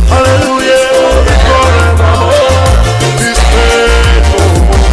Hallelujah, forever. He's faithful.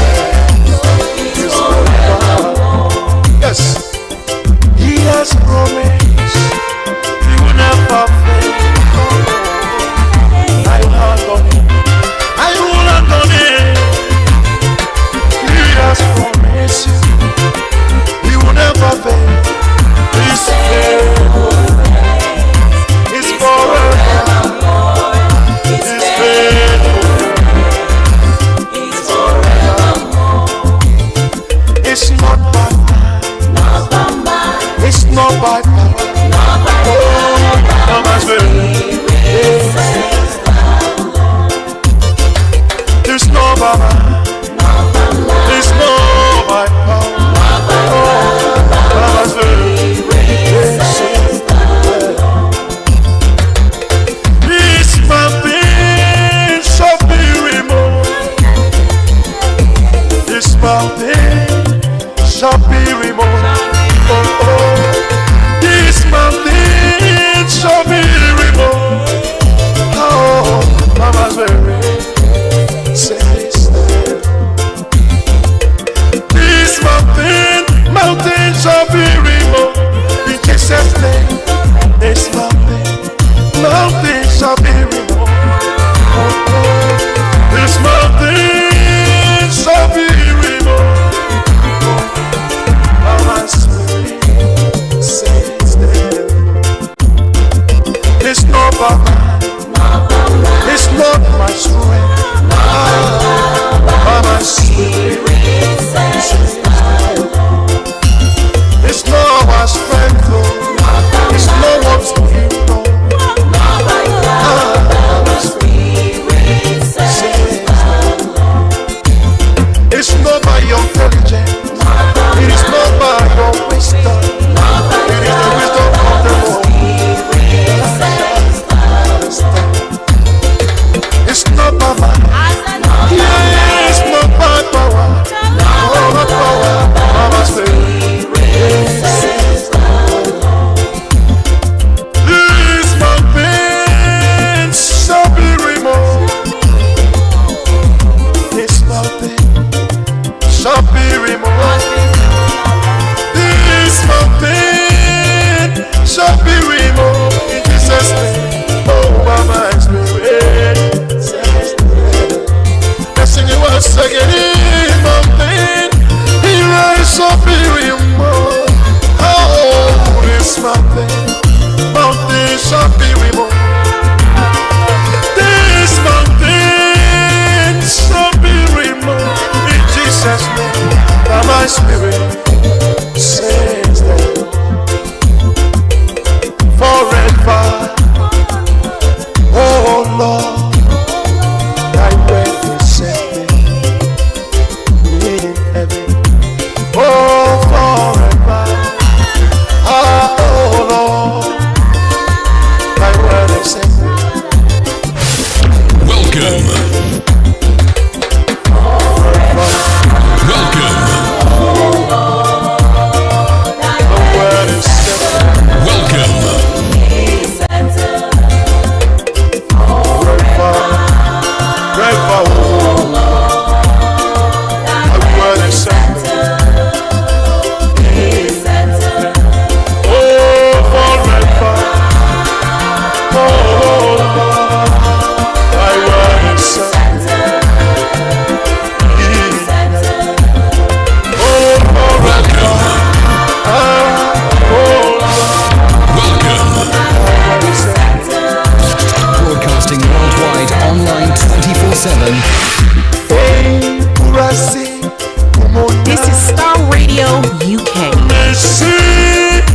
This is Star Radio UK.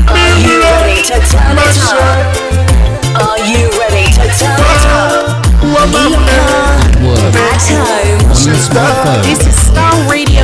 Are you ready to turn it up? Are you ready to turn it up? At home. This is Star Radio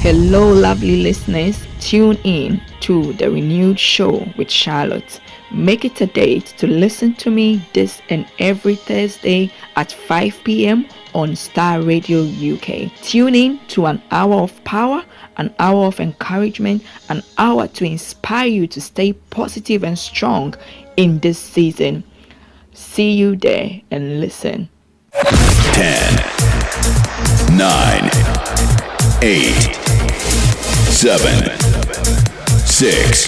Hello, lovely listeners. Tune in to the Renewed Show with Charlotte. Make it a date to listen to me this and every Thursday at 5 p.m. on Star Radio UK. Tune in to an hour of power, an hour of encouragement, an hour to inspire you to stay positive and strong in this season. See you there and listen. 10, 9, 8, 7, 6,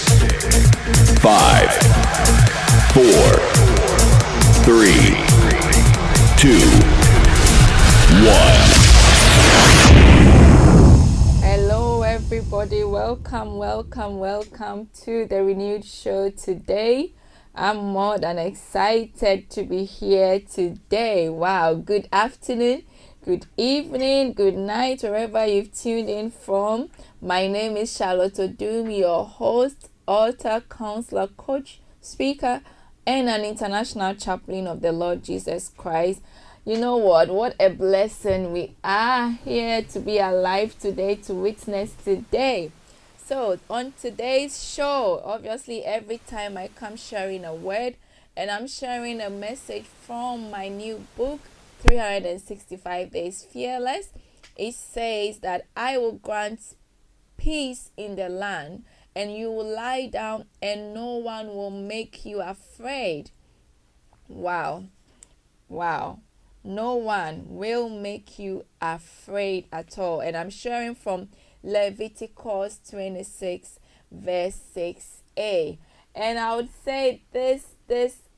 5, 4, 3, 2, 1. Hello everybody, welcome to the Renewed Show today. I'm more than excited to be here today. Wow, good afternoon, good evening, good night, wherever you've tuned in from. My name is Charlotte Odum, your host, author, counselor, coach, speaker, and an international chaplain of the Lord Jesus Christ. You know what a blessing we are here to be alive today, to witness today. So on today's show, obviously every time I come sharing a word, and I'm sharing a message from my new book, 365 Days Fearless. It says that I will grant peace in the land, and you will lie down and no one will make you afraid. Wow. No one will make you afraid at all. And I'm sharing from Leviticus 26 verse 6a. And I would say this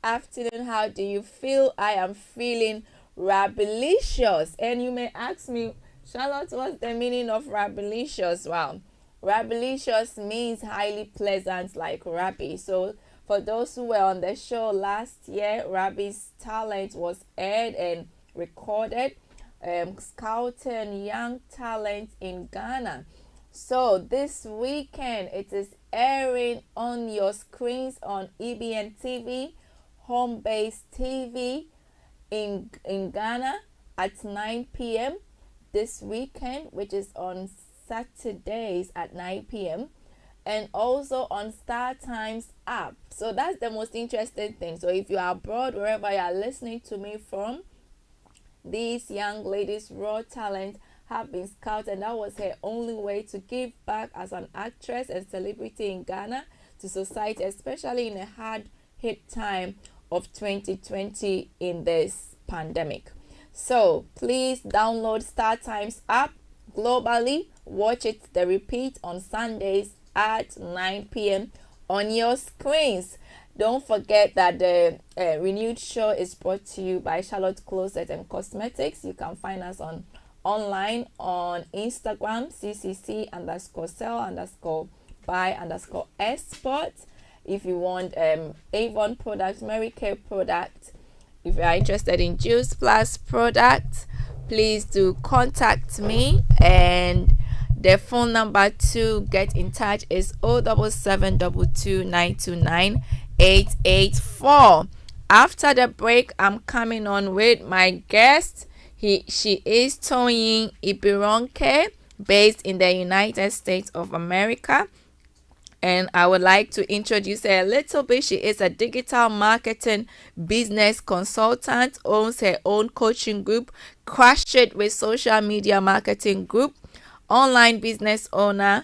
afternoon, how do you feel? I am feeling rabbilicious. And you may ask me, Charlotte, what's the meaning of rabbilicious? Wow, rabbilicious means highly pleasant, like Rabbi. So for those who were on the show last year, Rabbi's talent was aired and recorded, scouting young talent in Ghana. So this weekend it is airing on your screens on EBN TV, Home Base TV in Ghana at 9 p.m. this weekend, which is on Saturdays at 9 p.m. and also on Star Times app. So that's the most interesting thing. So if you are abroad, wherever you are listening to me from, these young ladies' raw talent have been scouted, and that was her only way to give back as an actress and celebrity in Ghana to society, especially in a hard hit time of 2020 in this pandemic. So please download Star Times app globally. Watch it the repeat on Sundays at 9 p.m. on your screens. Don't forget that the Renewed Show is brought to you by Charlotte Closet and Cosmetics. You can find us online on Instagram, ccc_sell_by_export. if you want Avon products, Mary Kay products, if you are interested in Juice Plus products, please do contact me. And the phone number to get in touch is 07722929884. After the break, I'm coming on with my guest. She is Toyin Ibironke, based in the United States of America. And I would like to introduce her a little bit. She is a digital marketing business consultant, owns her own coaching group, Crush It with Social Media Marketing Group, online business owners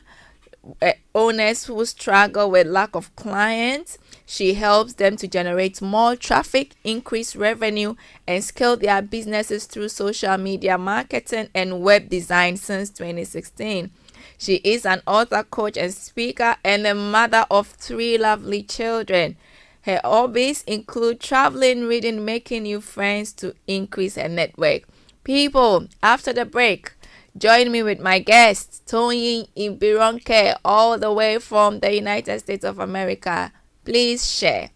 who struggle with lack of clients. She helps them to generate more traffic, increase revenue, and scale their businesses through social media marketing and web design since 2016. She is an author, coach, and speaker, and a mother of 3 lovely children. Her hobbies include traveling, reading, making new friends to increase her network. People, after the break, join me with my guest, Toyin Ibironke, all the way from the United States of America. Please share.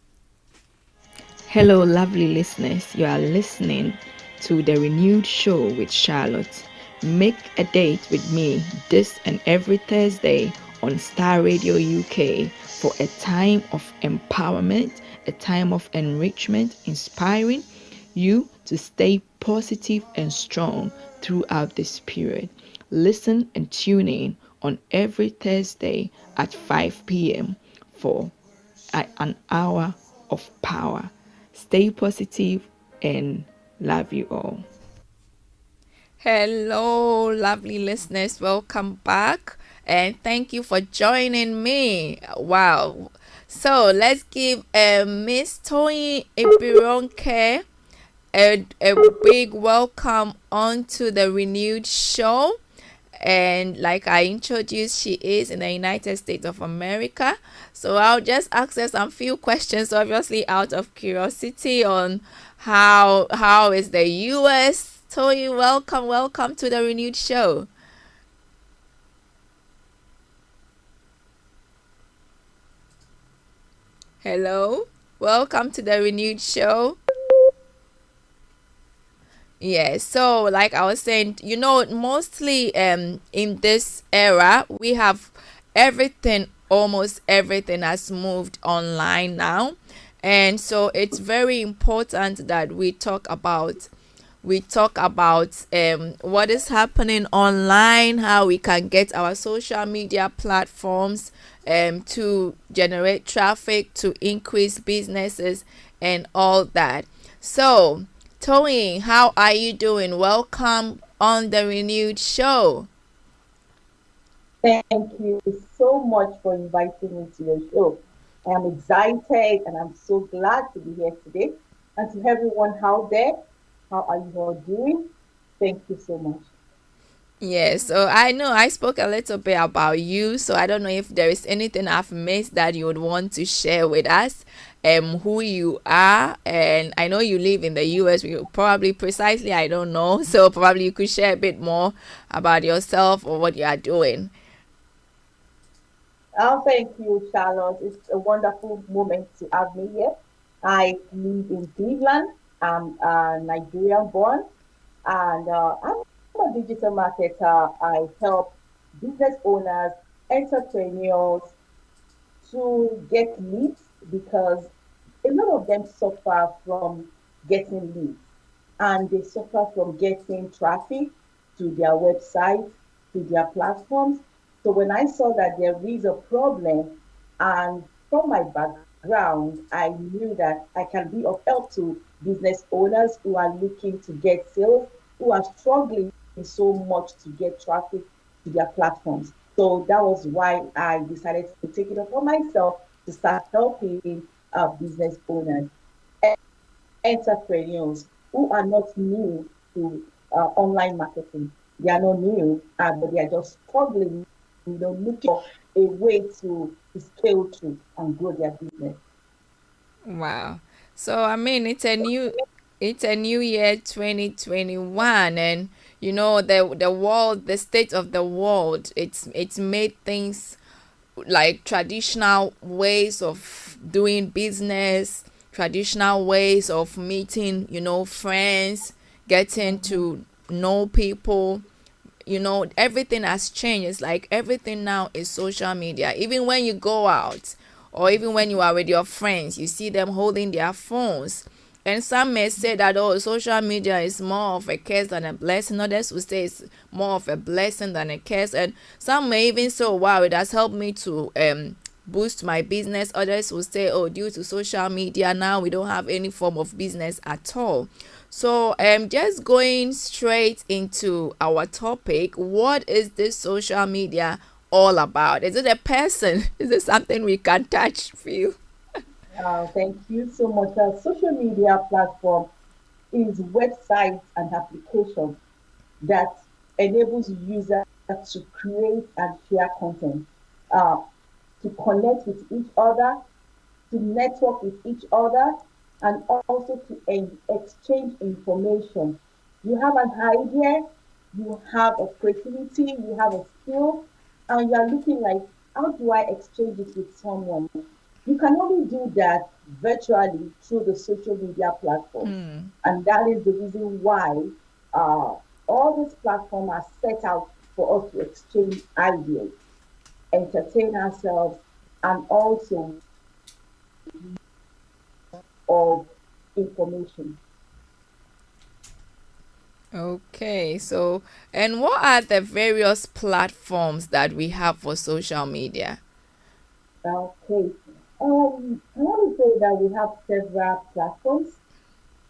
Hello, lovely listeners. You are listening to the Renewed Show with Charlotte. Make a date with me this and every Thursday on Star Radio UK for a time of empowerment, a time of enrichment, inspiring you to stay positive and strong throughout this period. Listen and tune in on every Thursday at 5 p.m. for an hour of power. Stay positive and love you all. Hello, lovely listeners. Welcome back. And thank you for joining me. Wow. So let's give Miss Toyin Ibironke a big welcome onto the Renewed Show. And like I introduced, she is in the United States of America. So I'll just ask her some few questions, obviously out of curiosity, on how is the US. Toyin, welcome to the Renewed Show. Hello, welcome to the Renewed Show. Yeah, so like I was saying, mostly in this era, we have almost everything has moved online now. And so it's very important that we talk about what is happening online, how we can get our social media platforms to generate traffic, to increase businesses and all that. So Toyin, how are you doing? Welcome on the Renewed Show. Thank you so much for inviting me to your show. I am excited and I'm so glad to be here today. And to everyone out there, how are you all doing? Thank you so much. Yeah, so I know I spoke a little bit about you, so I don't know if there is anything I've missed that you would want to share with us, who you are, and I know you live in the US. Probably precisely, I don't know, so probably you could share a bit more about yourself or what you are doing. Oh, thank you, Charlotte. It's a wonderful moment to have me here. I live in Cleveland. I'm Nigerian born, and I'm a digital marketer. I help business owners, entrepreneurs to get leads because a lot of them suffer from getting leads and they suffer from getting traffic to their website, to their platforms. So when I saw that there is a problem, and from my background, I knew that I can be of help to business owners who are looking to get sales, who are struggling so much to get traffic to their platforms. So that was why I decided to take it upon myself to start helping business owners, entrepreneurs who are not new to online marketing. They are not new, but they are just struggling, looking for a way to scale through and grow their business. Wow. So I mean, it's a new year 2021, and the world, the state of the world, it's made things like traditional ways of doing business, traditional ways of meeting, friends, getting to know people. Everything has changed. It's like everything now is social media. Even when you go out, or even when you are with your friends, you see them holding their phones. And some may say that, oh, social media is more of a curse than a blessing. Others will say it's more of a blessing than a curse. And some may even say, oh, wow, it has helped me to boost my business. Others will say, oh, due to social media now we don't have any form of business at all. So just going straight into our topic, what is this social media all about? Is it a person? Is it something we can touch, feel? Thank you so much. Social media platform is websites and applications that enables users to create and share content, uh, to connect with each other, to network with each other, and also to exchange information. You have an idea, you have a creativity, you have a skill, and you're looking like, how do I exchange it with someone? You can only do that virtually through the social media platforms. And that is the reason why uh, all these platforms are set out for us to exchange ideas, entertain ourselves, and also of information. Okay, so and what are the various platforms that we have for social media? Okay. I want to say that we have several platforms.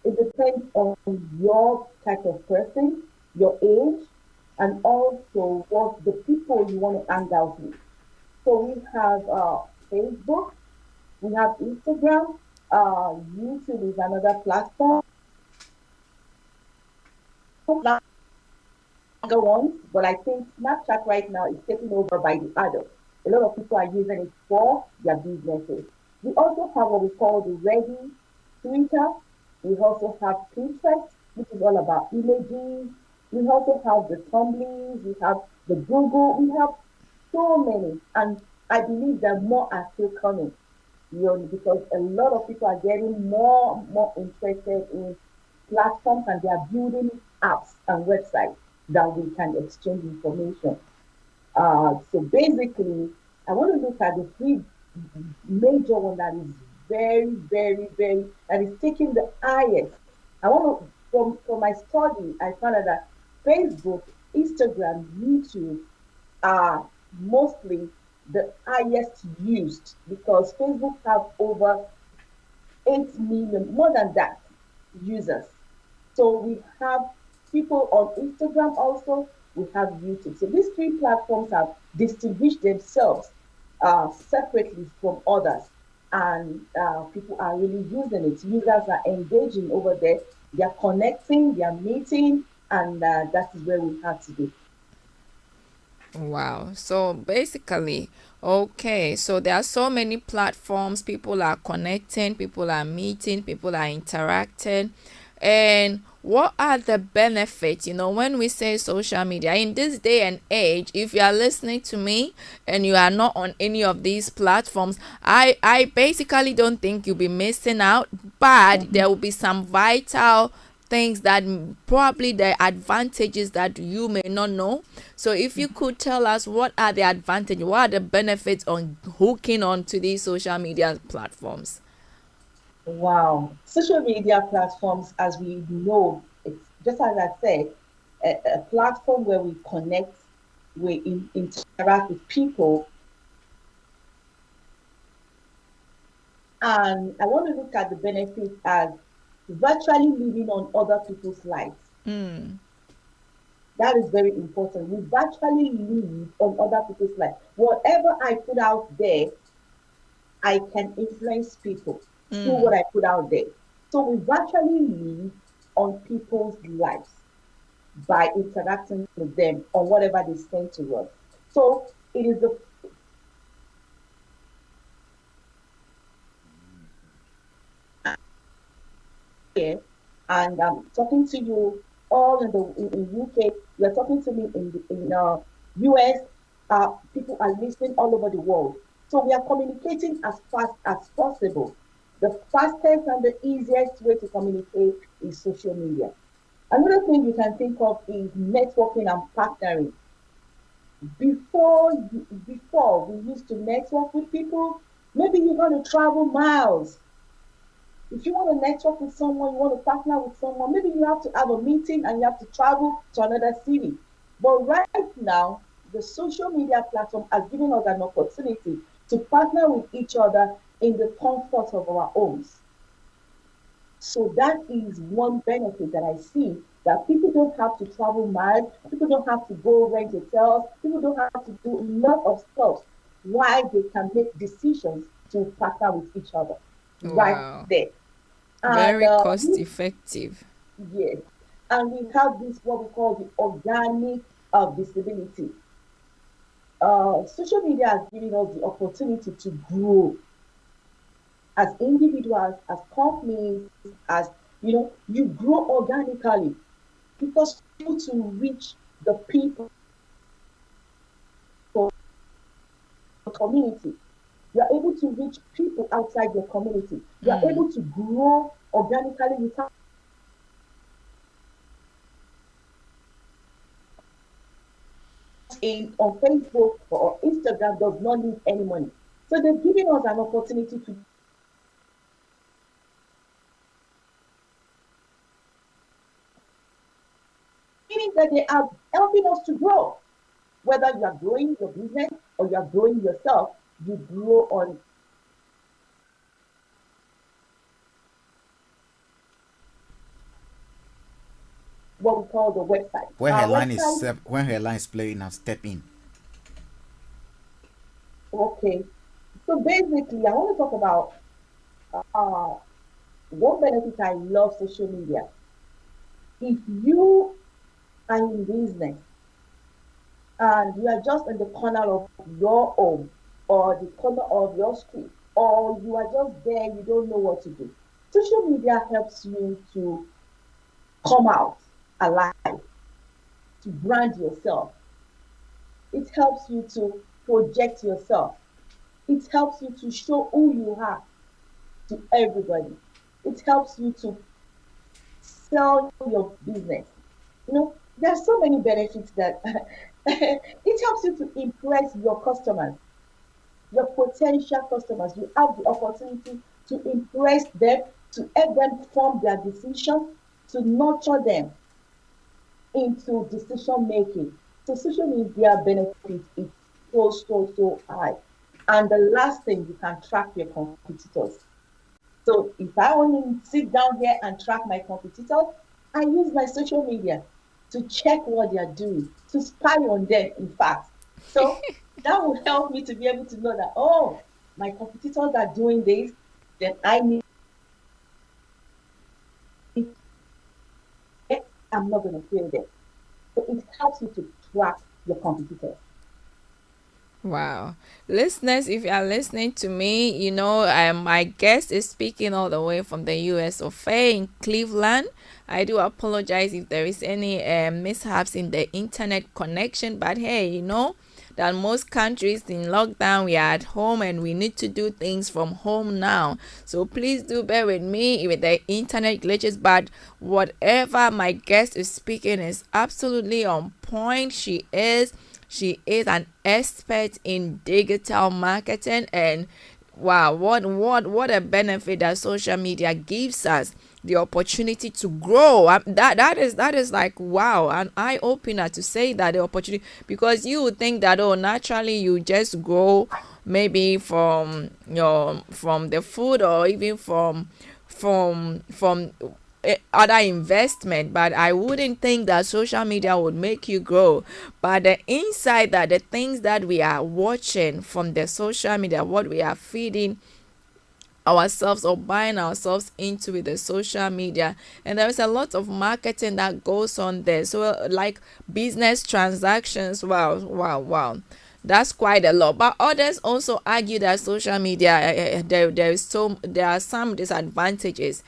It depends on your type of person, your age, and also what the people you want to hang out with. So we have Facebook, we have Instagram, YouTube is another platform, longer ones, but I think Snapchat right now is taken over by the adults. A lot of people are using it for their businesses. We also have what we call the Ready Twitter. We also have Pinterest, which is all about images. We also have the Tumblrs, we have the Google, we have so many. And I believe that more are still coming, because a lot of people are getting more interested in platforms and they are building apps and websites that we can exchange information. So basically, I want to look at the three major one that is that is taking the highest. I want to, from my study, I found out that Facebook, Instagram, YouTube are mostly the highest used because Facebook have over 8 million, more than that, users. So we have people on Instagram also, we have YouTube. So these three platforms have distinguished themselves separately from others. And people are really using it. Users are engaging over there. They're connecting, they're meeting, and that is where we have today. Wow. So basically, okay, so there are so many platforms, people are connecting, people are meeting, people are interacting. And what are the benefits, when we say social media in this day and age? If you are listening to me and you are not on any of these platforms, I basically don't think you'll be missing out, but there will be some vital things that probably the advantages that you may not know. So if you could tell us, what are the advantages, what are the benefits on hooking on to these social media platforms? Wow. Social media platforms, as we know, it's just as I said, a platform where we connect, we interact with people. And I want to look at the benefits as virtually living on other people's lives. That is very important. We virtually live on other people's lives. Whatever I put out there, I can influence people through what I put out there. So we virtually live on people's lives by interacting with them on whatever they send to us. So it is the here, and I'm talking to you all in UK. You're talking to me in US. People are listening all over the world. So we are communicating as fast as possible. The fastest and the easiest way to communicate is social media. Another thing you can think of is networking and partnering. Before we used to network with people, maybe you're going to travel miles. If you want to network with someone, you want to partner with someone, maybe you have to have a meeting and you have to travel to another city. But right now, the social media platform has given us an opportunity to partner with each other in the comfort of our homes. So that is one benefit that I see, that people don't have to travel miles, people don't have to go rent hotels, people don't have to do a lot of stuff. Why they can make decisions to partner with each other right Wow. there. And Very cost effective. yes, and we have this what we call the organic visibility. Social media has given us the opportunity to grow as individuals, as companies, as you grow organically because you're able to reach the people, the community. You are able to reach people outside your community. You are Mm. able to grow organically without in on Facebook or Instagram does not need any money. So they're giving us an opportunity to meaning that they are helping us to grow. Whether you are growing your business or you are growing yourself, you grow on what we call the website. When her Our line is website, when her line is playing, I'll step in. okay. So basically, I want to talk about uh, one benefit I love social media. If you are in business and you are just in the corner of your home or the corner of your street, or you are just there, you don't know what to do. Social media helps you to come out alive, to brand yourself. It helps you to project yourself. It helps you to show who you are to everybody. It helps you to sell your business. There are so many benefits that it helps you to impress your customers, your potential customers. You have the opportunity to impress them, to help them form their decision, to nurture them into decision making. So social media benefit is so high. And the last thing, you can track your competitors. So if I want to sit down here and track my competitors, I use my social media to check what they are doing, to spy on them, in fact. So that will help me to be able to know that, oh, my competitors are doing this, then I need, I'm not going to fail them. So it helps you to track your competitors. Wow. Listeners, if you are listening to me, my guest is speaking all the way from the US of A in Cleveland. I do apologize if there is any mishaps in the internet connection, but hey, that most countries in lockdown, we are at home and we need to do things from home now. So please do bear with me with the internet glitches, but whatever my guest is speaking is absolutely on point. She is an expert in digital marketing, and wow, what a benefit that social media gives us, the opportunity to grow. That is like, wow, an eye opener to say that, the opportunity, because you would think that, oh, naturally you just grow maybe from the food, or even from other investment, but I wouldn't think that social media would make you grow. But the inside, that the things that we are watching from the social media, what we are feeding ourselves or buying ourselves into with the social media, and there is a lot of marketing that goes on there. So like business transactions, wow, wow, wow, that's quite a lot. But others also argue that social media, there are some disadvantages.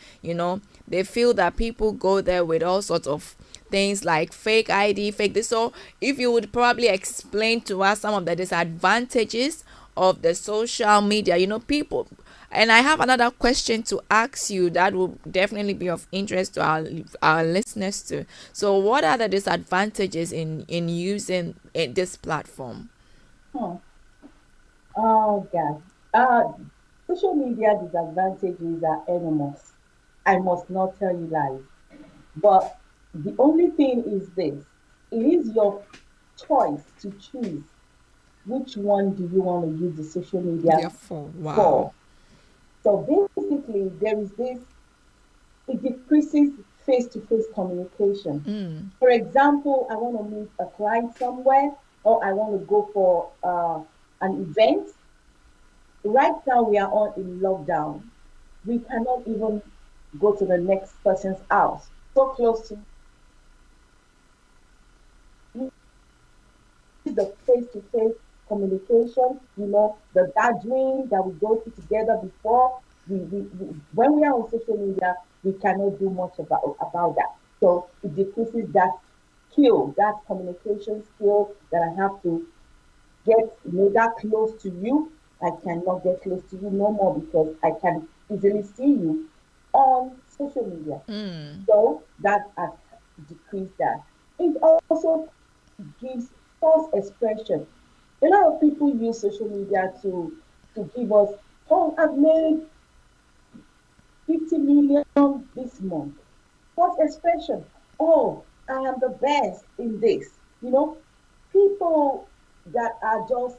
They feel that people go there with all sorts of things like fake ID, fake this. So if you would probably explain to us some of the disadvantages of the social media. People. And I have another question to ask you that will definitely be of interest to our listeners too. So, what are the disadvantages in using this platform? Hmm. Oh God. Uh, Social media disadvantages are enormous. I must not tell you lies. But the only thing is this: it is your choice to choose which one do you want to use the social media Therefore, wow. for. So basically, there is this, it decreases face to face communication. Mm, For example, I want to meet a client somewhere, or I want to go for an event. Right now, we are on in lockdown. We cannot even go to the next person's house. So close to the face-to-face communication, the gathering that we go to together before. When we are on social media, we cannot do much about that. So it decreases that skill, that communication skill that I have to get that close to you. I cannot get close to you no more because I can easily see you on social media. mm, So that has decreased that. It also gives false expression. A lot of people use social media to give us, oh, I've made 50 million this month. False expression. Oh, I am the best in this. People that are just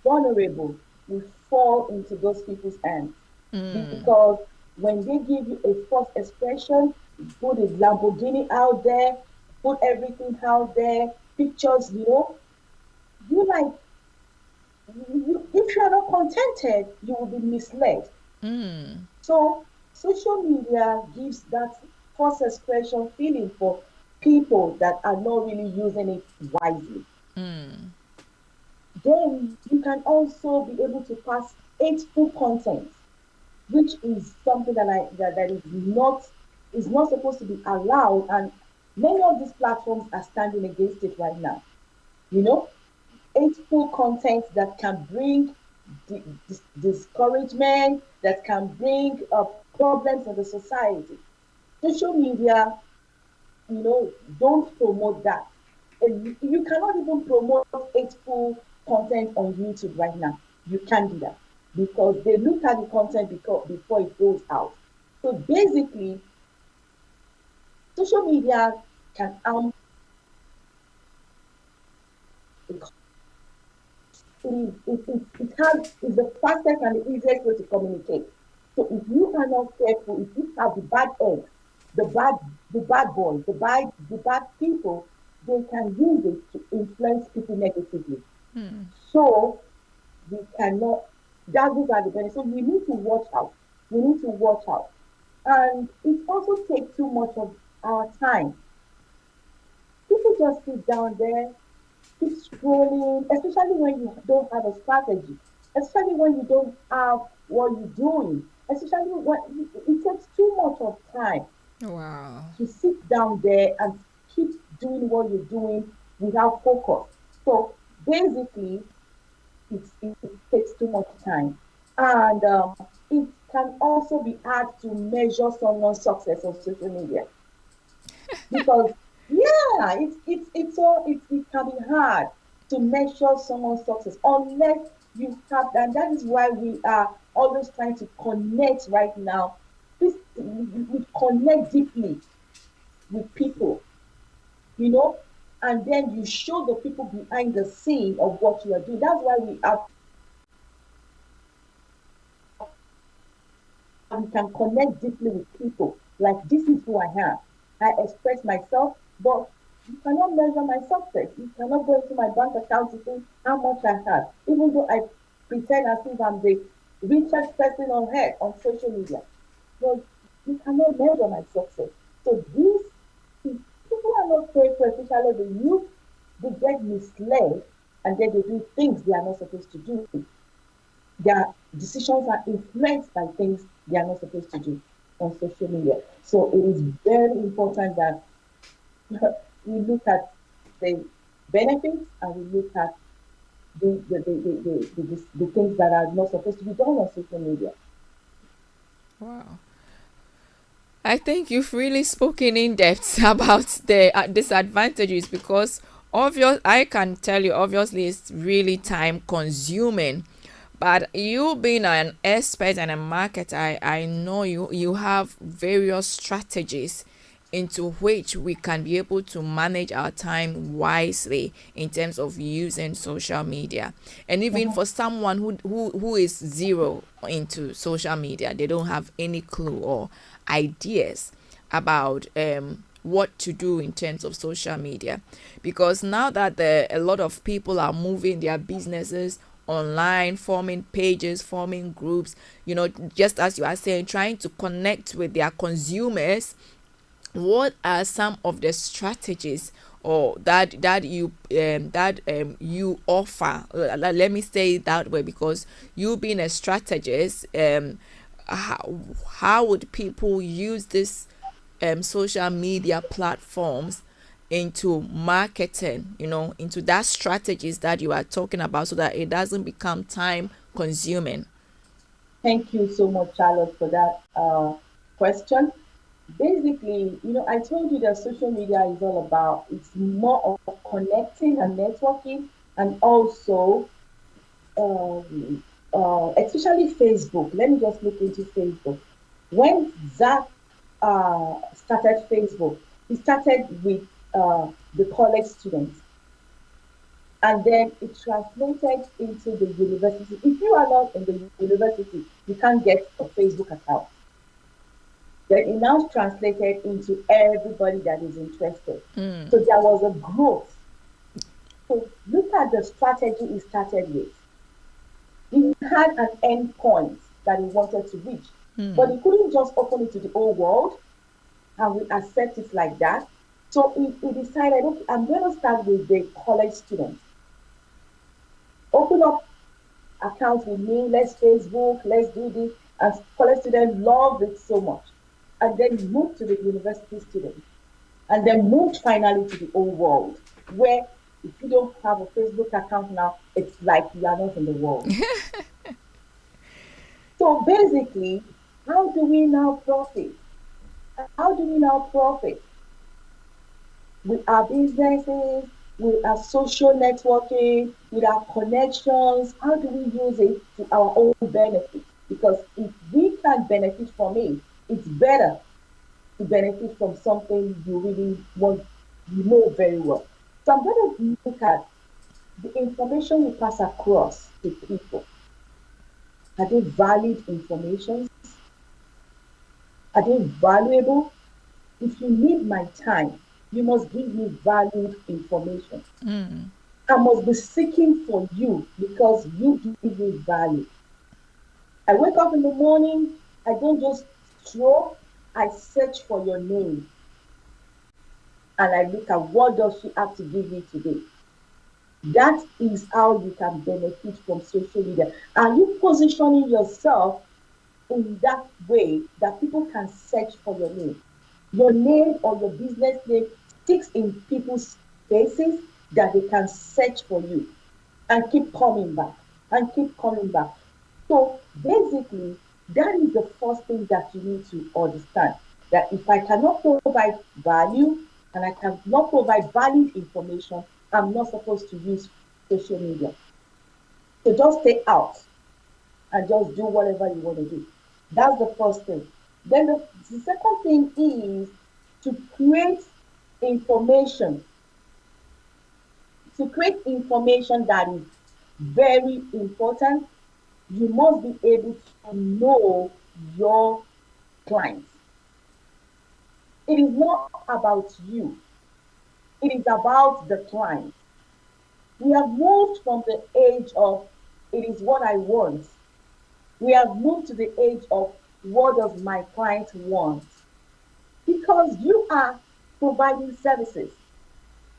vulnerable will fall into those people's hands mm, because when they give you a false expression, put a Lamborghini out there, put everything out there, pictures, you like, if you are not contented, you will be misled. mm, So social media gives that false expression feeling for people that are not really using it wisely. mm, Then you can also be able to pass hateful content, which is something that is not supposed to be allowed, and many of these platforms are standing against it right now. You know, hateful content that can bring discouragement, that can bring problems in the society. Social media, don't promote that. And you cannot even promote hateful content on YouTube right now. You can't do that because they look at the content before it goes out. So basically, social media can harm. It is the fastest and the easiest way to communicate. So if you are not careful, if you have the bad egg, the bad the bad boys, the bad people, they can use it to influence people negatively. mm, So we cannot, that these are the benefits. So we need to watch out. We need to watch out. And it also takes too much of our time. People just sit down there, keep scrolling, especially when you don't have a strategy, especially when you don't have what you're doing, especially when it takes too much of time wow. to sit down there and keep doing what you're doing without focus. So basically, it takes too much time. And it can also be hard to measure someone's success on social media because yeah, it can be hard to measure someone's success unless you have, and that is why we are always trying to connect right now. We connect deeply with people, you know, and then you show the people behind the scene of what you are doing. That's why we can connect deeply with people. Like, this is who I am. I express myself, but you cannot measure my success. You cannot go into my bank account to see how much I have, even though I pretend as if I'm the richest person on earth on social media. But you cannot measure my success. So this, if people are not careful, especially the youth, they get misled and then they do things they are not supposed to do. Their decisions are influenced by things they are not supposed to do on social media. So it is very important that we look at the benefits and we look at the things that are not supposed to be done on social media. Wow. I think you've really spoken in depth about the disadvantages, because I can tell you obviously it's really time consuming. But you being an expert and a marketer, I know you have various strategies into which we can be able to manage our time wisely in terms of using social media. And even for someone who is zero into social media, they don't have any clue or ideas about what to do in terms of social media, because now that a lot of people are moving their businesses online, forming pages, forming groups, just as you are saying, trying to connect with their consumers. What are some of the strategies or that you offer? Let me say it that way, because you being a strategist, how would people use this social media platforms into marketing, into that strategies that you are talking about, so that it doesn't become time consuming? Thank you so much, Charlotte, for that question. Basically, I told you that social media is all about, it's more of connecting and networking, and also, especially Facebook. Let me just look into Facebook. When Zach started Facebook, he started with the college students, and then it translated into the university. If you are not in the university, you can't get a Facebook account. Then it now translated into everybody that is interested. So there was a growth. So look at the strategy he started with. He had an end point that he wanted to reach, but he couldn't just open it to the whole world and we accept it like that. So he decided, okay, I'm going to start with the college students. Open up accounts with me, let's Facebook, let's do this. And college students loved it so much. And then moved to the university students. And then moved finally to the whole world, where if you don't have a Facebook account now, it's like you are not in the world. So basically, how do we now profit? How do we now profit? With our businesses, with our social networking, with our connections, how do we use it to our own benefit? Because if we can benefit from it, it's better to benefit from something you really want, you know very well. So I'm going to look at the information we pass across to people. Are they valid information? Are they valuable? If you need my time, you must give me valued information. I must be seeking for you because you give me value. I wake up in the morning, I don't just stroll, I search for your name. And I look at what does she have to give me today. That is how you can benefit from social media. Are you positioning yourself in that way that people can search for your name? Your name or your business name sticks in people's faces that they can search for you and keep coming back and keep coming back. So basically, that is the first thing that you need to understand. That if I cannot provide value and I cannot provide valid information, I'm not supposed to use social media. So just stay out and just do whatever you want to do. That's the first thing. Then the second thing is to create information. To create information that is very important, you must be able to know your clients. It is not about you. It is about the client. We have moved from the age of it is what I want. We have moved to the age of what does my client want? Because you are providing services.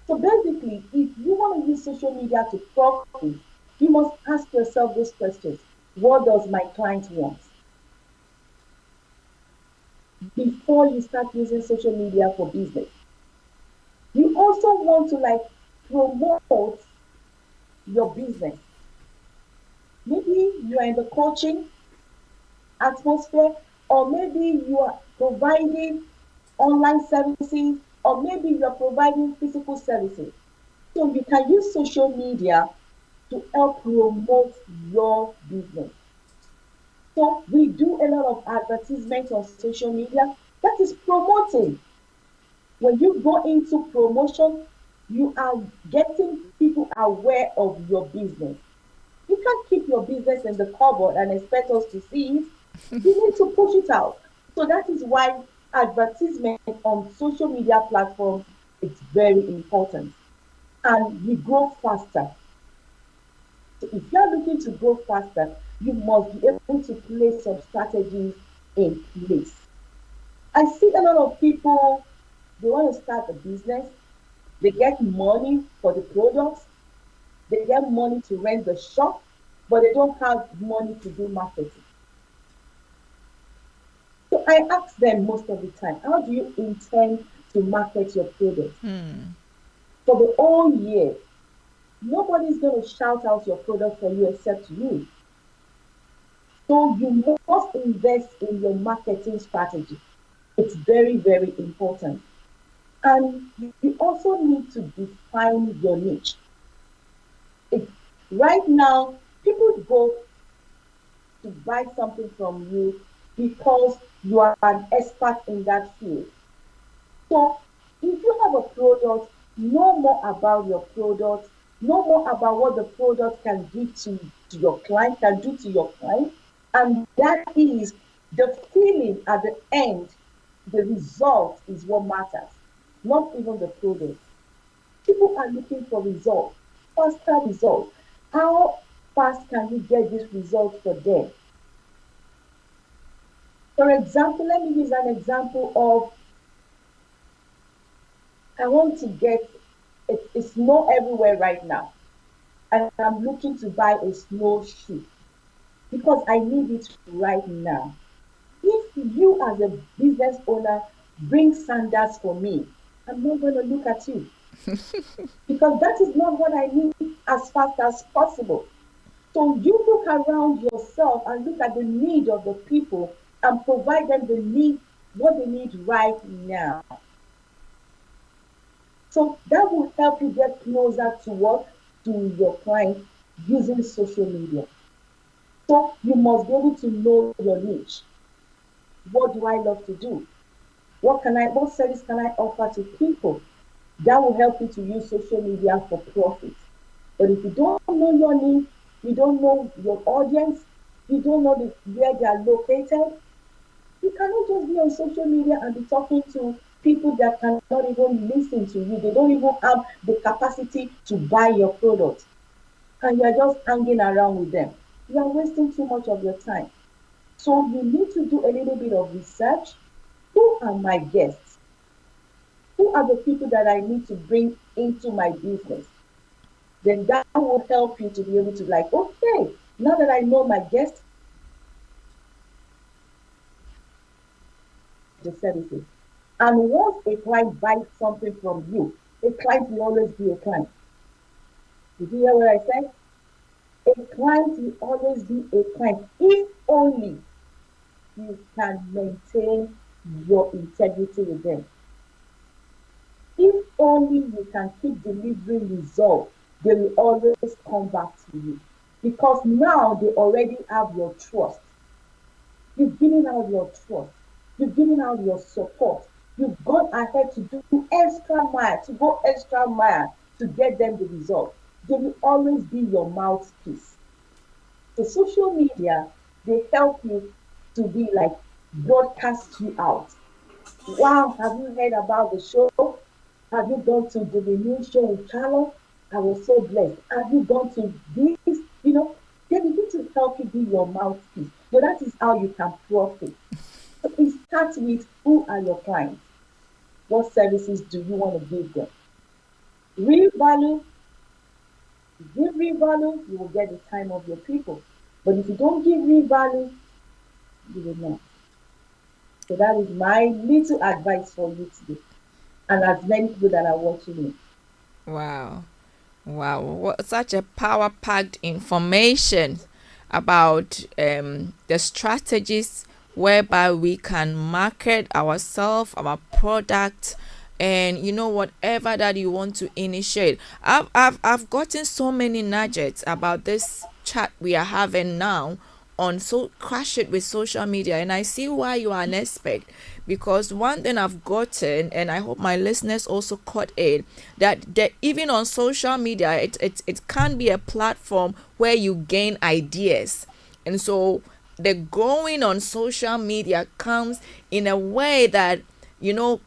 So basically, if you want to use social media to profit, you must ask yourself these questions. What does my client want? Before you start using social media for business. You also want to promote your business. Maybe you are in the coaching atmosphere, or maybe you are providing online services, or maybe you are providing physical services. So you can use social media to help promote your business. So we do a lot of advertisements on social media that is promoting. When you go into promotion, you are getting people aware of your business. You can't keep your business in the cupboard and expect us to see it. You need to push it out. So that is why advertisement on social media platforms is very important. And we grow faster. So if you are looking to grow faster, you must be able to place some strategies in place. I see a lot of people, they want to start a business, they get money for the products, they get money to rent the shop, but they don't have money to do marketing. So I ask them most of the time, how do you intend to market your product? For the whole year, nobody's going to shout out your product for you except you. So you must invest in your marketing strategy. It's very, very important. And you also need to define your niche. If right now people go to buy something from you because you are an expert in that field. So if you have a product, know more about your product, know more about what the product can give to your client, can do to your client. And that is the feeling at the end, the result is what matters, not even the product. People are looking for results, faster results. How fast can you get this result for them? For example, let me use an example of I want to get it's snow everywhere right now, and I'm looking to buy a snowshoe because I need it right now. If you, as a business owner, bring sandals for me, I'm not going to look at you because that is not what I need as fast as possible. So you look around yourself and look at the need of the people and provide them the need, what they need right now. So that will help you get closer to what? To your client using social media. So you must be able to know your niche. What do I love to do? What service can I offer to people? That will help you to use social media for profit. But if you don't know your niche, you don't know your audience, you don't know where they are located, you cannot just be on social media and be talking to people that cannot even listen to you. They don't even have the capacity to buy your product. And you are just hanging around with them. You are wasting too much of your time. So you need to do a little bit of research. Who are my guests? Who are the people that I need to bring into my business? Then that will help you to be able to like, okay, now that I know my guests, the services. And once a client buys something from you, a client will always be a client. Did you hear what I said? A client will always be a client if only you can maintain your integrity with them. If only you can keep delivering results, they will always come back to you. Because now they already have your trust. You've given out your trust. You've given out your support. You've gone ahead to do extra mile, to go extra mile to get them the result. They will always be your mouthpiece. The social media, they help you to be like broadcast you out. Wow, have you heard about the show? Have you gone to the new show with Carlo? I was so blessed. Have you gone to this? They begin to help you be your mouthpiece. So that is how you can profit. So it starts with who are your clients? What services do you want to give them? Real value, give real value, you will get the time of your people. But if you don't give real value, you will not. So that is my little advice for you today. And as many people that are watching me. Wow. Wow. What such a power packed information. about the strategies whereby we can market ourselves, our product, and whatever that you want to initiate. I've gotten so many nuggets about this chat we are having now on So Crash It with social media, and I see why you are an expert. Because one thing I've gotten, and I hope my listeners also caught it, that even on social media, it can be a platform where you gain ideas. And so the growing on social media comes in a way that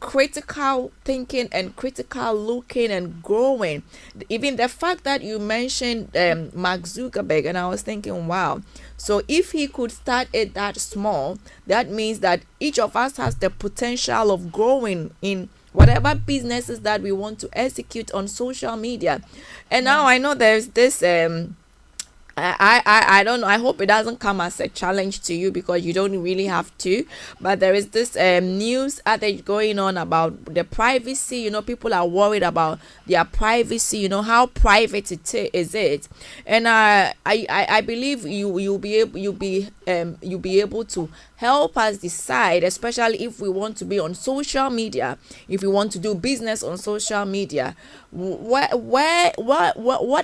critical thinking and critical looking and growing. Even the fact that you mentioned Mark Zuckerberg, and I was thinking, wow, so if he could start it that small, that means that each of us has the potential of growing in whatever businesses that we want to execute on social media. And now I know there's this I don't know. I hope it doesn't come as a challenge to you, because you don't really have to. But there is this news outage going on about the privacy. People are worried about their privacy. How private is it? And I believe you'll be able to help us decide, especially if we want to be on social media, if we want to do business on social media. What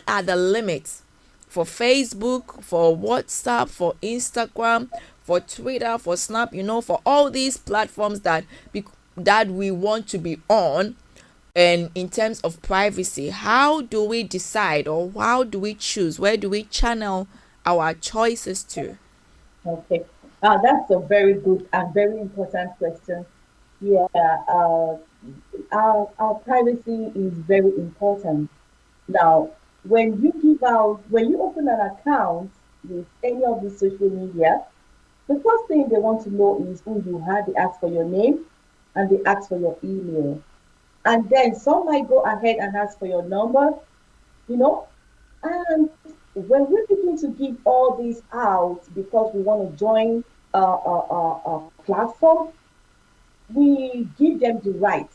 are the limits for Facebook, for WhatsApp, for Instagram, for Twitter, for Snap, for all these platforms that we want to be on? And in terms of privacy, how do we decide, or how do we choose? Where do we channel our choices to? Okay. That's a very good and very important question. Yeah, our privacy is very important. Now, when you open an account with any of the social media, the first thing they want to know is who you are. They ask for your name and they ask for your email. And then some might go ahead and ask for your number, And when we begin to give all these out because we want to join a platform, we give them the right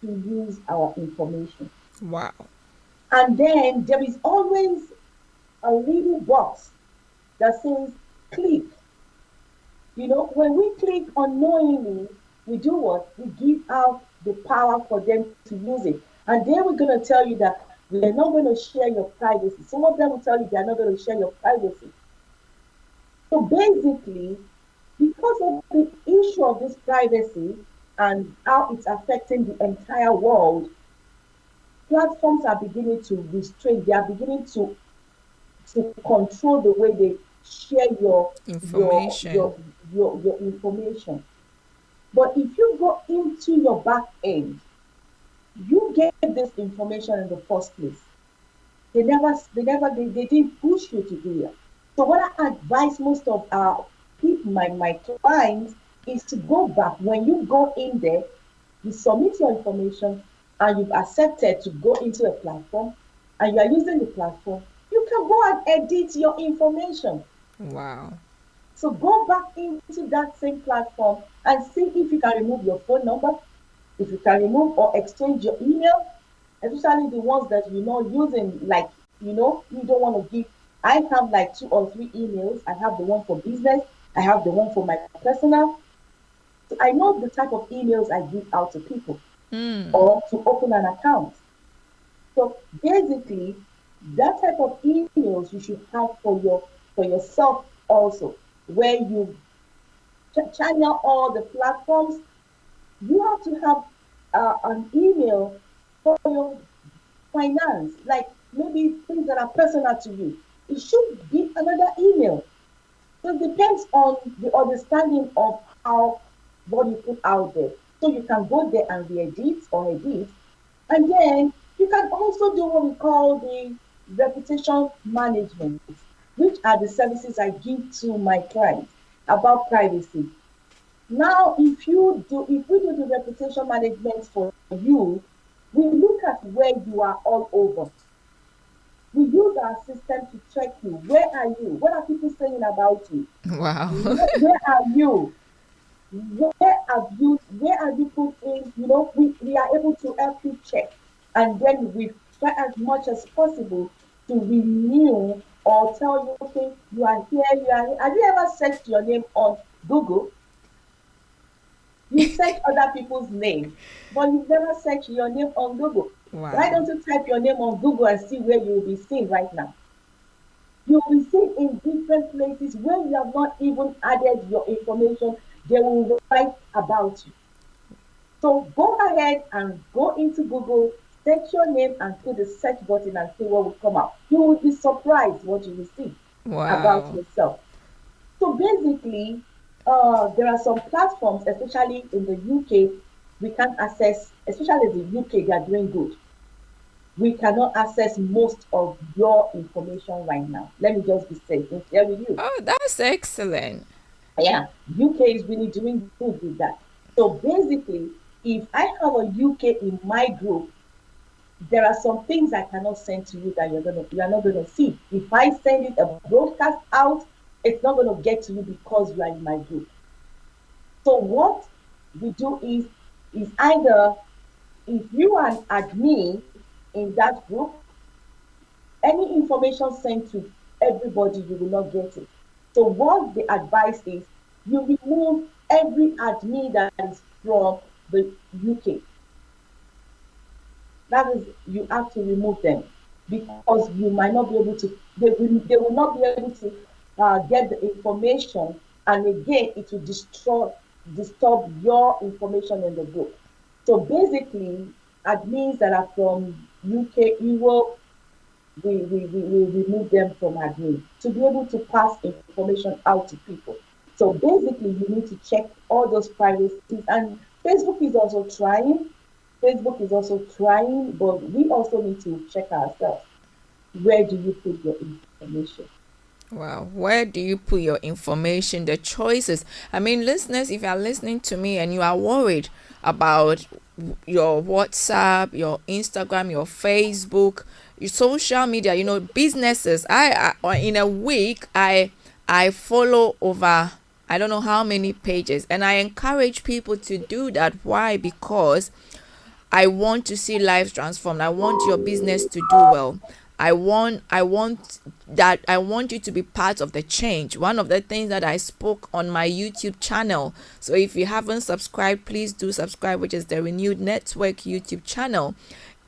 to use our information. Wow. And then there is always a little box that says click. When we click unknowingly, we do what? We give out the power for them to use it. And then we're going to tell you that we are not going to share your privacy. Some of them will tell you they are not going to share your privacy. So basically, because of the issue of this privacy and how it's affecting the entire world, platforms are beginning to restrain. They are beginning to control the way they share your information. Your information. But if you go into your back end, you get this information in the first place. They didn't push you to do it. So what I advise most of our people, my clients, is to go back. When you go in there, you submit your information and you've accepted to go into a platform and you are using the platform, you can go and edit your information. Wow. So go back into that same platform and see if you can remove your phone number, if you can remove or exchange your email, especially the ones that you're not using, like, you don't want to give. I have like 2 or 3 emails. I have the one for business. I have the one for my personal. So I know the type of emails I give out to people or to open an account. So basically, that type of emails you should have for yourself also, where you channel all the platforms. You have to have an email for your finance, like maybe things that are personal to you. It should be another email. So it depends on the understanding of what you put out there. So you can go there and re-edit or edit. And then you can also do what we call the reputation management, which are the services I give to my clients about privacy. Now, if we do the reputation management for you, we look at where you are all over. We use our system to check you. Where are you? What are people saying about you? Wow. Where are you? Where are you put in? We are able to help you check. And then we try as much as possible to renew or tell you, okay, you are here, you are here. Have you ever searched your name on Google? You search other people's name, but you've never searched your name on Google. Why Wow. don't you type your name on Google and see where you will be seen right now? You will be seen in different places where you have not even added your information. They will write about you. So go ahead and go into Google, search your name, and put the search button and see what will come out. You will be surprised what you will see about Wow. yourself. So basically, there are some platforms, especially in the UK, we can't access, especially the UK, they are doing good. We cannot access most of your information right now. Let me just be safe and share with you. Oh, that's excellent. Yeah, UK is really doing good with that. So basically, if I have a UK in my group, there are some things I cannot send to you that you're not gonna see. If I send it a broadcast out, it's not gonna get to you because you are in my group. So what we do is either if you are an admin in that group, any information sent to everybody, you will not get it. So what the advice is, you remove every admin that is from the UK. That is, you have to remove them because you might not be able to. They will not be able to get the information, and again, it will disturb your information in the group. So basically, admins that are from UK, Europe, we remove them from admin to be able to pass information out to people. So basically, you need to check all those privacies. And Facebook is also trying. Facebook is also trying, but we also need to check ourselves. Where do you put your information? Wow, where do you put your information, the choices? I mean, listeners, if you are listening to me and you are worried about your WhatsApp, your Instagram, your Facebook, your social media, businesses. In a week, I follow over I don't know how many pages, and I encourage people to do that. Why? Because I want to see lives transformed. I want your business to do well. I want you to be part of the change. One of the things that I spoke on my YouTube channel. So if you haven't subscribed, please do subscribe, which is the Renewed Network YouTube channel.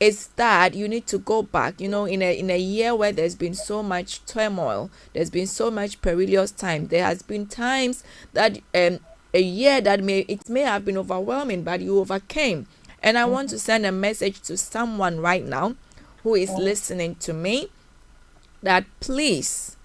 Is that you need to go back, in a year where there's been so much turmoil, there's been so much perilous time. There has been times that a year that may have been overwhelming, but you overcame. And I want to send a message to someone right now who is listening to me that please,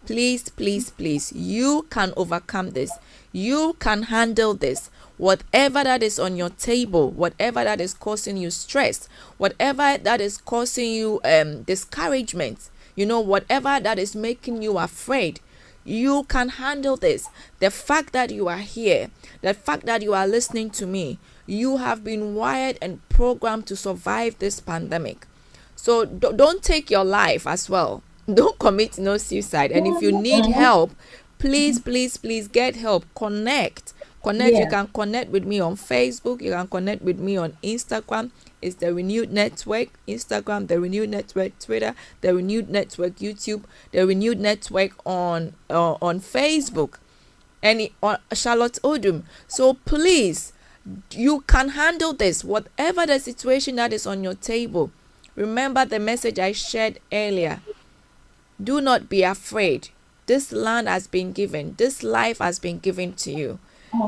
please, please, please, you can overcome this. You can handle this. Whatever that is on your table, whatever that is causing you stress, whatever that is causing you discouragement, whatever that is making you afraid, you can handle this. The fact that you are here, the fact that you are listening to me, you have been wired and programmed to survive this pandemic. So don't take your life as well. Don't commit no suicide. And if you need help, please, please, please get help. Connect. You Yeah. can connect with me on Facebook. You can connect with me on Instagram. It's the Renewed Network. Instagram, the Renewed Network. Twitter, the Renewed Network. YouTube, the Renewed Network on Facebook. And on Charlotte Odum. So please, you can handle this. Whatever the situation that is on your table. Remember the message I shared earlier. Do not be afraid. This land has been given. This life has been given to you.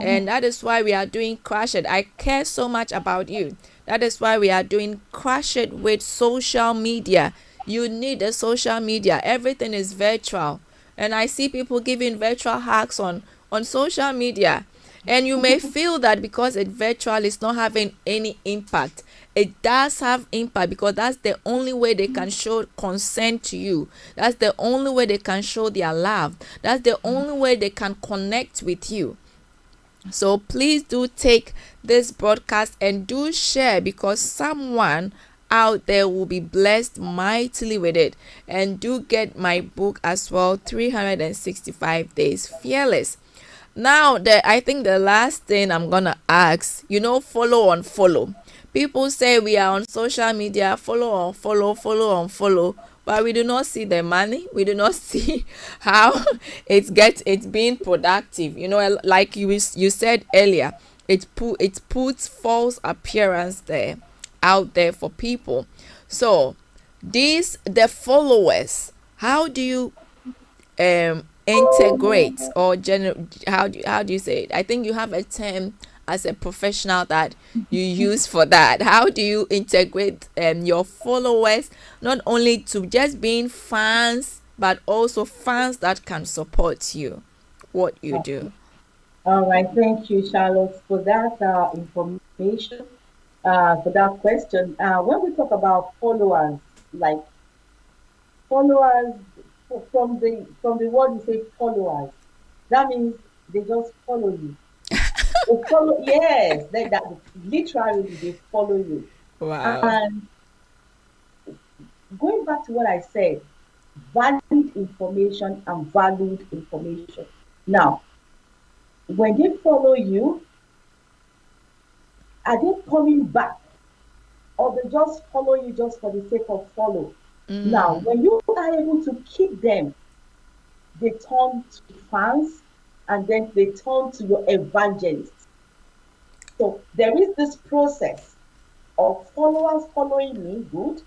And that is why we are doing Crush It. I care so much about you. That is why we are doing Crush It with social media. You need the social media. Everything is virtual. And I see people giving virtual hacks on social media. And you may feel that because it's virtual, it's not having any impact. It does have impact because that's the only way they can show consent to you. That's the only way they can show their love. That's the only way they can connect with you. So please do take this broadcast and do share, because someone out there will be blessed mightily with it. And do get my book as well, 365 Days Fearless. Now, I think the last thing I'm gonna ask, follow on follow. People say we are on social media, follow on follow, follow on follow. but we do not see the money. We do not see how it's being productive. Like you said earlier, it puts false appearance there out there for people. So the followers, how do you integrate, or how do you say it? I think you have a term as a professional that you use for that. How do you integrate your followers, not only to just being fans, but also fans that can support you, what you do? All right, thank you, Charlotte, for that information, for that question. When we talk about followers, like followers from the word you say followers, that means they just follow you. They follow, yes, that literally they follow you. Wow. And going back to what I said, valid information and valued information. Now, when they follow you, are they coming back, or they just follow you just for the sake of follow? Now, when you are able to keep them, they turn to fans, and then they turn to your evangelists. So there is this process of followers following me, good.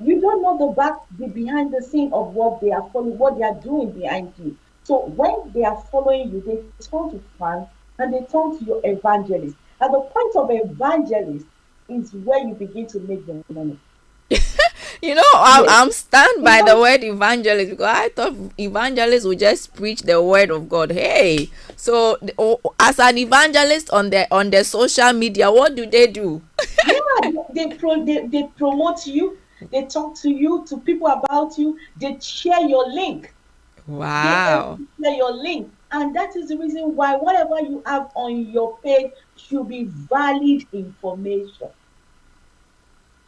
You don't know the behind the scene of what they are following, what they are doing behind you. So when they are following you, they turn to fans and they turn to your evangelist. At the point of evangelist is where you begin to make the money. I'm stunned by the word evangelist, because I thought evangelists would just preach the word of God. Hey, so as an evangelist on the social media, what do they do? Yeah, they promote you, they talk to you, to people about you, they share your link. Wow. They share your link. And that is the reason why whatever you have on your page should be valid information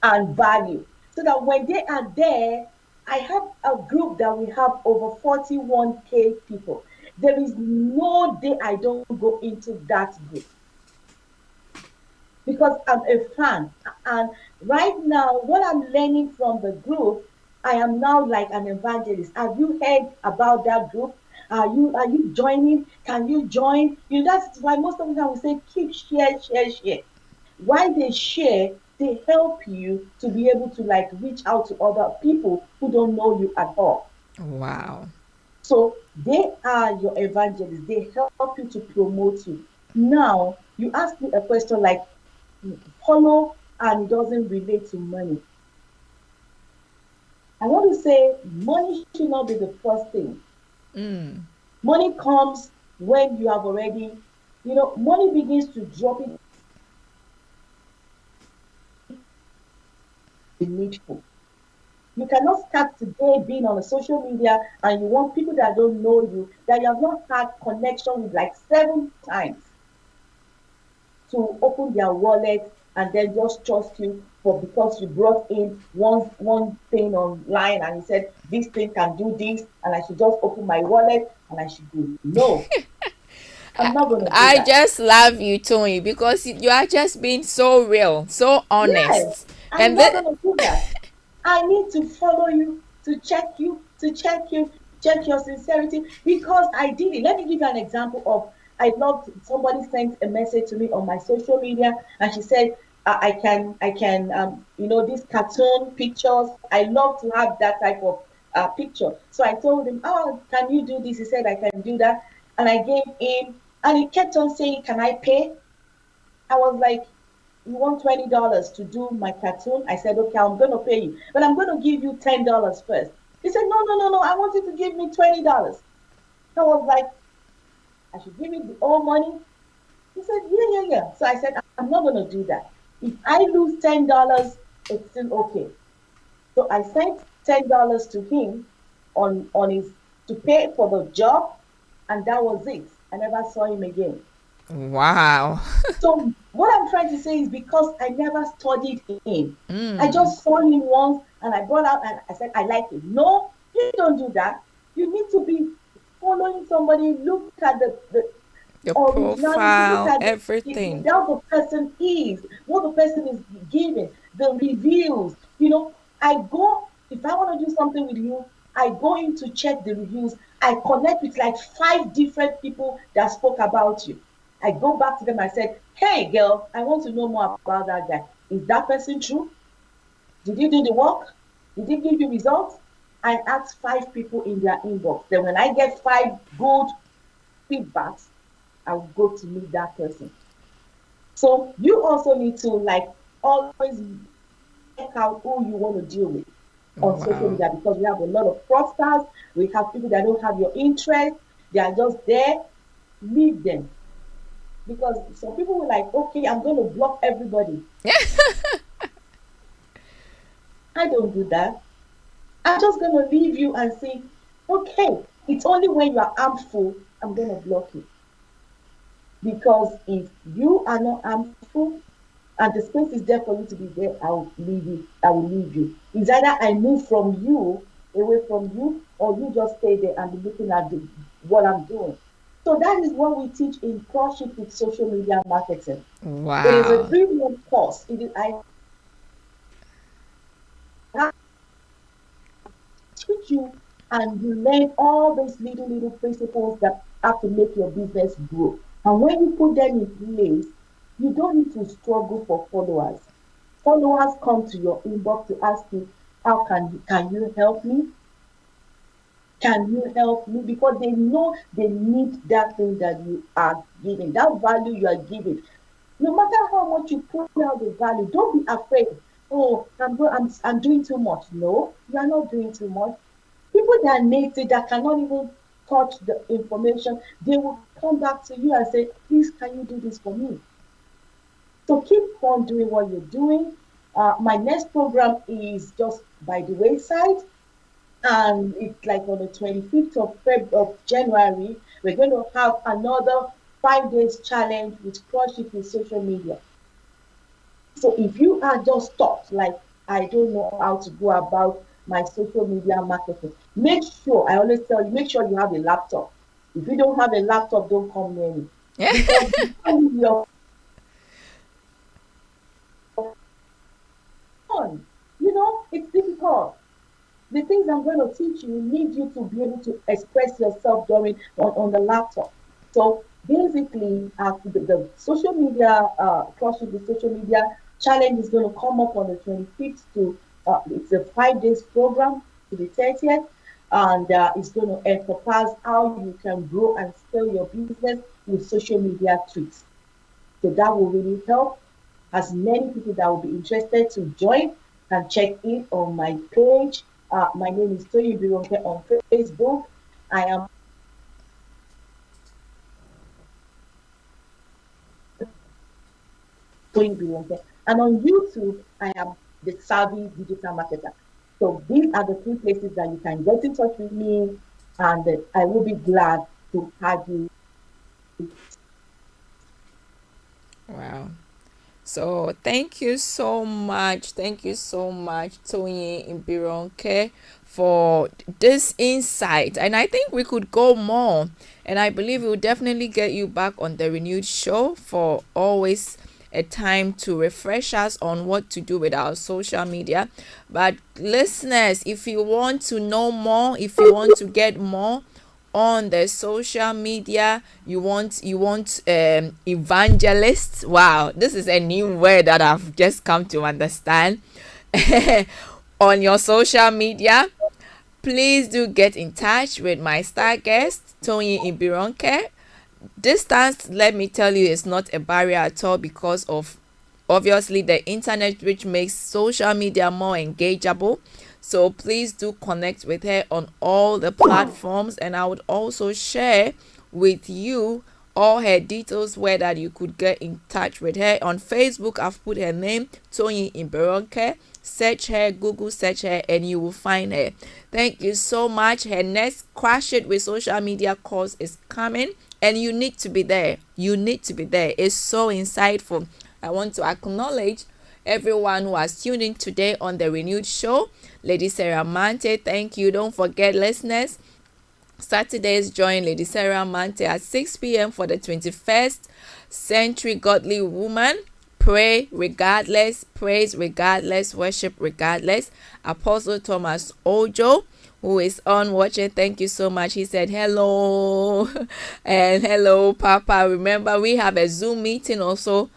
and value. So that when they are there, I have a group that we have over 41K people. There is no day I don't go into that group, because I'm a fan. And right now, what I'm learning from the group, I am now like an evangelist. Have you heard about that group? Are you joining? Can you join? That's why most of the time we say keep share. Why they share, they help you to be able to like reach out to other people who don't know you at all. Wow. So they are your evangelists. They help you to promote you. Now, you ask me a question like follow and it doesn't relate to money. I want to say money should not be the first thing. Money comes when you have already, money begins to drop in needful. You cannot start today being on a social media and you want people that don't know you, that you have not had connection with like 7 times, to open their wallet and then just trust you because you brought in one thing online and you said this thing can do this and I should just open my wallet and I should do. No. I'm not going to do I that. just love you, Tony, because you are just being so real, so honest. Yes, I'm not going to do that. I need to follow you, to check your sincerity, because I did it. Let me give you an example of, somebody sent a message to me on my social media and she said, I can, these cartoon pictures, I love to have that type of picture. So I told him, oh, can you do this? He said, I can do that. And I gave him, and he kept on saying, can I pay? I was like, you want $20 to do my cartoon? I said, okay, I'm going to pay you, but I'm going to give you $10 first. He said, no, I want you to give me $20. I was like, I should give you the old money? He said, yeah. So I said, I'm not going to do that. If I lose $10, it's still okay. So I sent $10 to him on his to pay for the job, and that was it. I never saw him again. Wow. So what I'm trying to say is because I never studied him. I just saw him once and I brought out and I said, I like him. No, you don't do that. You need to be following somebody, look at the profile, everything. How the person is, what the person is giving, the reviews. I go If I want to do something with you, I go in to check the reviews. I connect with like 5 different people that spoke about you. I go back to them. I said, "Hey, girl, I want to know more about that guy. Is that person true? Did you do the work? Did he give you results?" I ask 5 people in their inbox. Then when I get 5 good feedbacks, I will go to meet that person. So you also need to like always check out who you want to deal with on social Wow. media, because we have a lot of fraudsters. We have people that don't have your interest. They are just there. Leave them, because some people were like, okay, I'm going to block everybody. I don't do that. I'm just going to leave you and say, okay, it's only when you are harmful I'm going to block you. Because if you are not harmful and the space is there for you to be there, I will leave you. I will leave you. It's either I move from you, away from you, or you just stay there and be looking at what I'm doing. So that is what we teach in Crushing with Social Media Marketing. It is a Wow. 3 month course. I have to teach you, and you learn all those little principles that have to make your business grow. And when you put them in place, you don't need to struggle for followers. Followers come to your inbox to ask you, how can you help me? Can you help me? Because they know they need that thing that you are giving, that value you are giving. No matter how much you put out the value, don't be afraid. Oh, I'm doing too much. No, you are not doing too much. People that need it, that cannot even touch the information, they will come back to you and say, please, can you do this for me? So keep on doing what you're doing. My next program is just by the wayside, and it's like on the 25th of January. We're going to have another 5 days challenge with Crush It with social media. So if you are just stuck, like I don't know how to go about my social media marketing, make sure, I always tell you, make sure you have a laptop. If you don't have a laptop, don't come near me. Because you can't leave your phone. It's difficult. The things I'm going to teach you need you to be able to express yourself on the laptop. So basically, the social media, crossing the social media challenge is going to come up on the 25th to, it's a 5 days program to the 30th, and it's going to encompass how you can grow and scale your business with social media tweaks. So that will really help. As many people that will be interested to join can check in on my page. My name is Toyi Bironke on Facebook. I am Toyi Bironke. And on YouTube, I am the Savvy Digital Marketer. So these are the 3 places that you can get in touch with me, and I will be glad to have you. Wow. So thank you so much. Thank you so much, Tony Ibironke, for this insight. And I think we could go more. And I believe we'll definitely get you back on the renewed show for always a time to refresh us on what to do with our social media. But listeners, if you want to know more, if you want to get more on the social media, you want evangelists. Wow, this is a new word that I've just come to understand. On your social media, please do get in touch with my star guest, Tony Ibironke. Distance, let me tell you, is not a barrier at all, because of obviously the internet, which makes social media more engageable. So please do connect with her on all the platforms, and I would also share with you all her details where that you could get in touch with her. On Facebook, I've put her name, Tony Ibironke. Search her, Google search her, and you will find her. Thank you so much. Her next Crush It with Social Media course is coming, and you need to be there. You need to be there. It's so insightful. I want to acknowledge everyone who has tuned in today on the renewed show. Lady Sarah Mante, thank you. Don't forget, listeners, Saturdays, join Lady Sarah Mante at 6 p.m. for the 21st Century Godly Woman pray regardless, praise regardless, worship regardless. Apostle Thomas Ojo, who is on watching, thank you so much. He said hello and hello Papa. Remember, we have a Zoom meeting also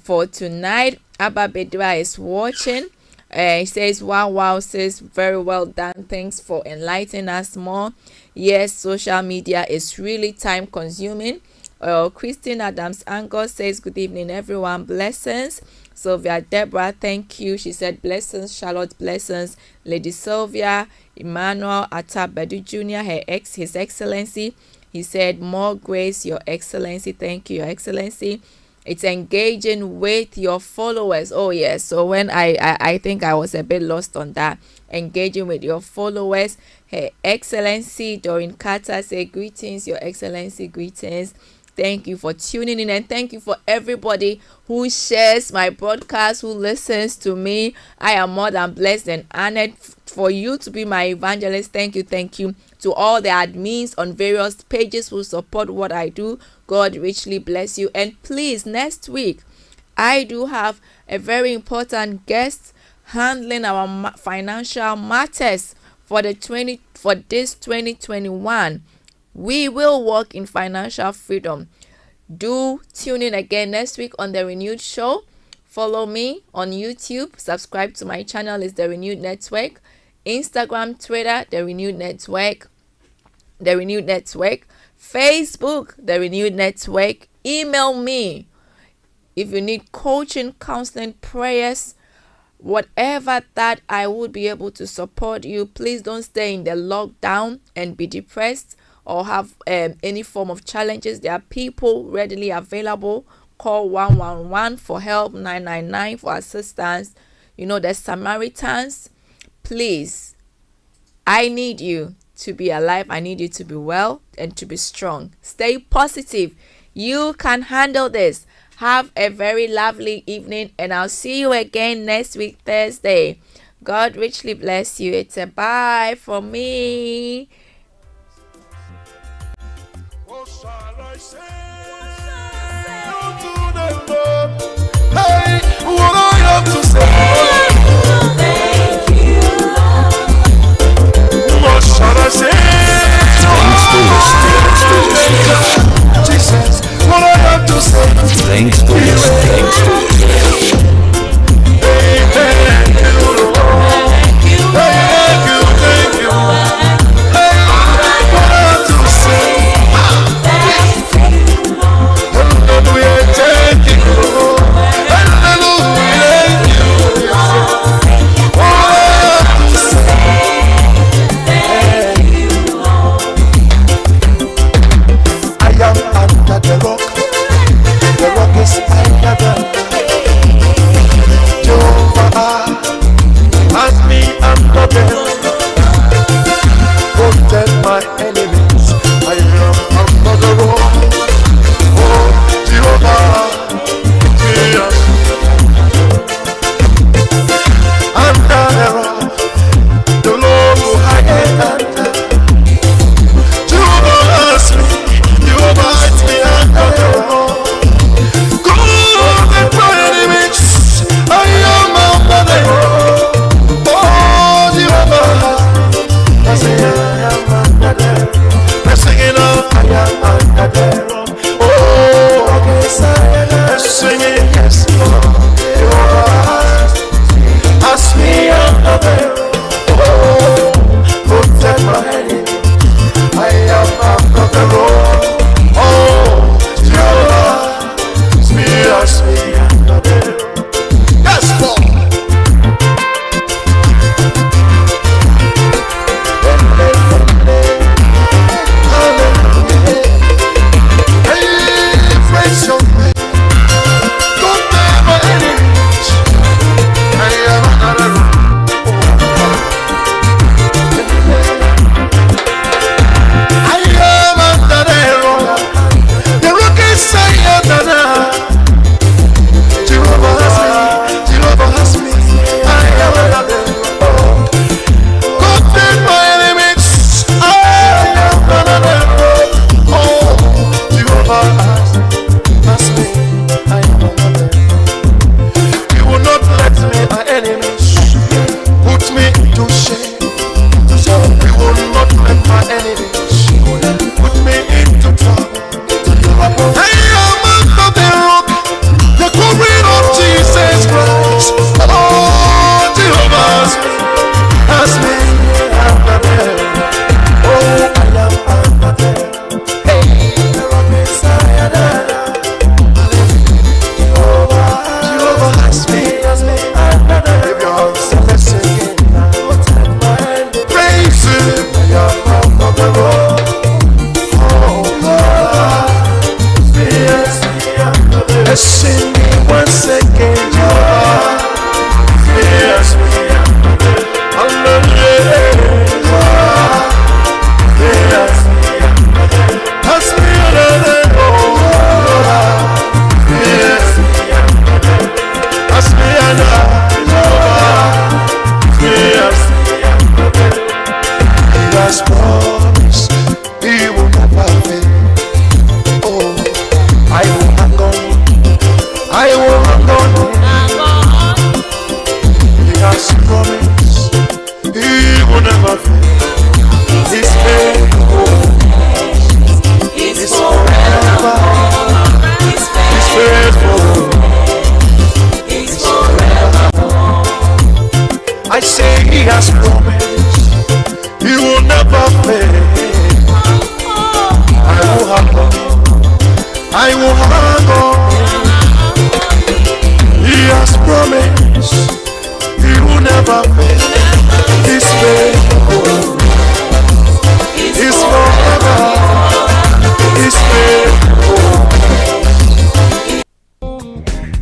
for tonight. Abba Bedra is watching. He says wow sis, very well done, thanks for enlightening us more. Yes, social media is really time consuming. Christine Adams Angus says good evening everyone, blessings. Sylvia Deborah, thank you. She said blessings. Charlotte, blessings. Lady Sylvia, Emmanuel Atabedu Jr., His Excellency. He said more grace, Your Excellency. Thank you, Your Excellency. It's engaging with your followers. Oh yes. So when I think I was a bit lost on that. Engaging with your followers. Her Excellency Doreen Carter say greetings, Your Excellency, greetings. Thank you for tuning in, and thank you for everybody who shares my broadcast, who listens to me. I am more than blessed and honored for you to be my evangelist. Thank you to all the admins on various pages who support what I do. God richly bless you. And please, next week I do have a very important guest handling our financial matters for this 2021. We will walk in financial freedom. Do tune in again next week on The Renewed Show. Follow me on YouTube. Subscribe to my channel, is The Renewed Network. Instagram, Twitter, The Renewed Network. The Renewed Network. Facebook, The Renewed Network. Email me if you need coaching, counseling, prayers, whatever that I would be able to support you. Please don't stay in the lockdown and be depressed or have any form of challenges. There are people readily available. Call 111 for help, 999 for assistance. You know, the Samaritans. Please, I need you to be alive. I need you to be well and to be strong. Stay positive. You can handle this. Have a very lovely evening, and I'll see you again next week, Thursday. God richly bless you. It's a bye from me. What shall I say unto the Lord? Hey, what I have to say? Thank you, Lord. What shall I say? Jesus, what I have to say? Thanks for listening. Thank you, Lord. Thank you. Hey, what I have to say? Hallelujah, thank you, Lord. Hallelujah, thank you. What I have to say? has promised He will never fail. His faithful is forever. His faithful.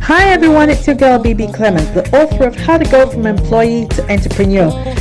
Hi everyone, it's your girl BB Clemens, the author of How to Go from Employee to Entrepreneur.